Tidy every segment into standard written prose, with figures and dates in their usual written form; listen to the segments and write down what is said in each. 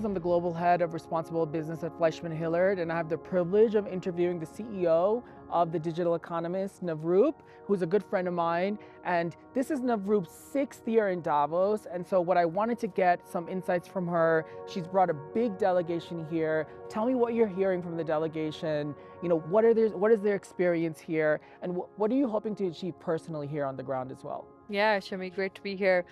Bose. I'm the global head of responsible business at Fleishman Hillard, and I have the privilege of interviewing the CEO of the Digital Economist, Navroop, who's a good friend of mine. And this is Navroop's 6th year in Davos. And so what I wanted to get some insights from her, she's brought a big delegation here. Tell me what you're hearing from the delegation. What is their experience here? And what are you hoping to achieve personally here on the ground as well? Yeah, Shameek, great to be here.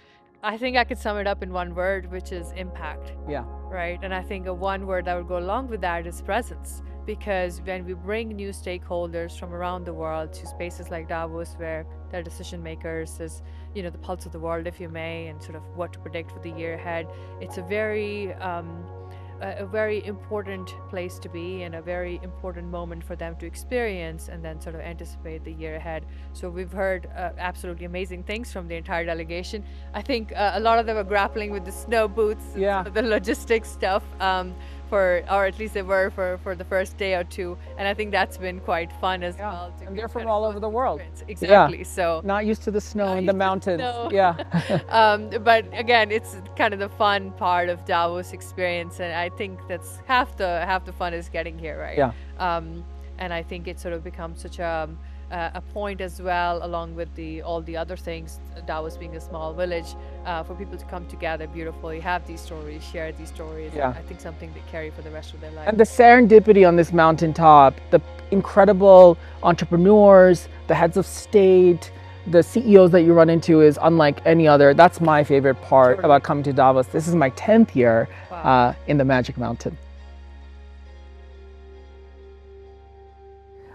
I think I could sum it up in one word, which is impact. Yeah. Right. And I think one word that would go along with that is presence. Because when we bring new stakeholders from around the world to spaces like Davos, where they're decision makers, is the pulse of the world, if you may, and sort of what to predict for the year ahead, it's a very important place to be and a very important moment for them to experience and then sort of anticipate the year ahead. So we've heard absolutely amazing things from the entire delegation. I think a lot of them are grappling with the snow boots, Yeah. the logistics stuff, or at least they were for the first day or two. And I think that's been quite fun as well. And they're from all over the world. Exactly. Yeah. So not used to the snow in the mountains. Yeah. but again, it's kind of the fun part of Davos experience, and I think that's half the fun is getting here, right? Yeah. And I think it sort of becomes such a point as well, along with all the other things, Davos being a small village, for people to come together beautifully, have these stories, share these stories. Yeah. I think something they carry for the rest of their life. And the serendipity on this mountaintop, the incredible entrepreneurs, the heads of state, the CEOs that you run into is unlike any other. That's my favorite part about coming to Davos. This is my 10th year in the Magic Mountain.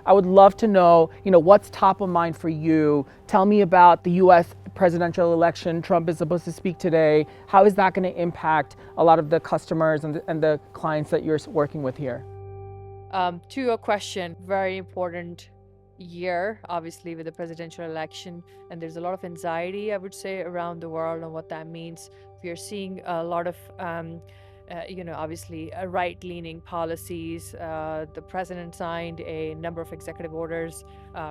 I would love to know, what's top of mind for you. Tell me about the U.S. presidential election. Trump is supposed to speak today. How is that going to impact a lot of the customers and the clients that you're working with here? To your question, very important year, obviously, with the presidential election, and there's a lot of anxiety, I would say, around the world on what that means. We are seeing a lot of obviously right-leaning policies. The president signed a number of executive orders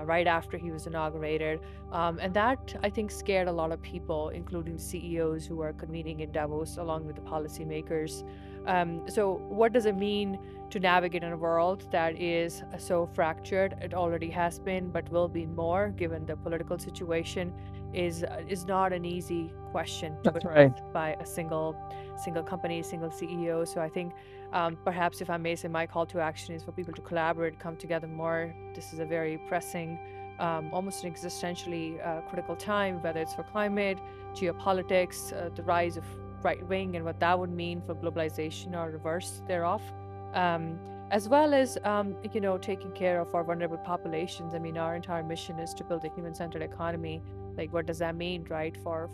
right after he was inaugurated. And that, I think, scared a lot of people, including CEOs who are convening in Davos along with the policymakers. So what does it mean to navigate in a world that is so fractured? It already has been, but will be more given the political situation, is not an easy question to address by a single company, single CEO. So I think perhaps, if I may say, my call to action is for people to collaborate, come together more. This is a very pressing, almost an existentially critical time, whether it's for climate, geopolitics, the rise of right wing and what that would mean for globalization or reverse thereof, as well as taking care of our vulnerable populations. I mean, our entire mission is to build a human-centered economy. Like, what does that mean, right? For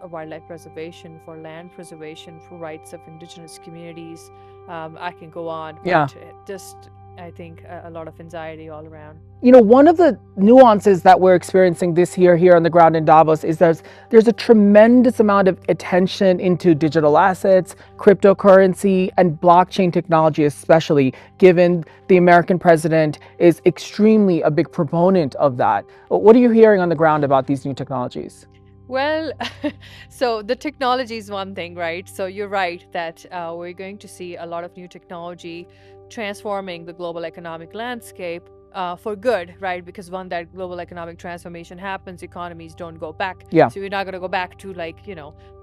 wildlife preservation, for land preservation, for rights of indigenous communities. I can go on. Yeah. Just, I think, a lot of anxiety all around. One of the nuances that we're experiencing this year here on the ground in Davos is there's a tremendous amount of attention into digital assets, cryptocurrency, and blockchain technology, especially given the American president is extremely a big proponent of that. What are you hearing on the ground about these new technologies? Well, so the technology is one thing, right? So you're right that we're going to see a lot of new technology transforming the global economic landscape for good, right? Because when that global economic transformation happens, economies don't go back. Yeah. So you're not going to go back to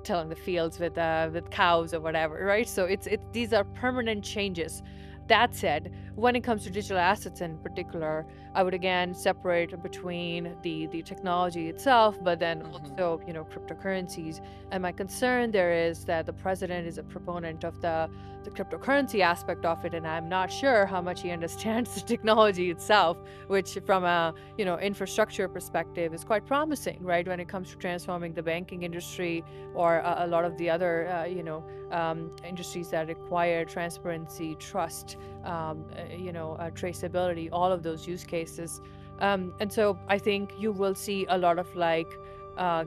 tilling the fields with cows or whatever, right? So these are permanent changes. That said, when it comes to digital assets in particular, I would again separate between the technology itself, but then also cryptocurrencies. And my concern there is that the president is a proponent of the cryptocurrency aspect of it, and I'm not sure how much he understands the technology itself, which from a infrastructure perspective is quite promising, right? When it comes to transforming the banking industry or a lot of the other industries that require transparency, trust, traceability, all of those use cases. And so I think you will see a lot of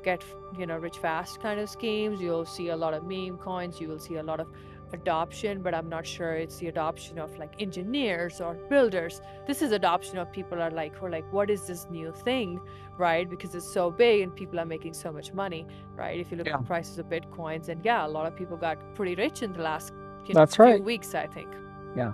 get rich fast kind of schemes. You'll see a lot of meme coins. You will see a lot of adoption, but I'm not sure it's the adoption of engineers or builders. This is adoption of people who are like, what is this new thing, right? Because it's so big and people are making so much money, right? If you look at the prices of Bitcoins, and a lot of people got pretty rich in the last That's few right. weeks, I think. Yeah.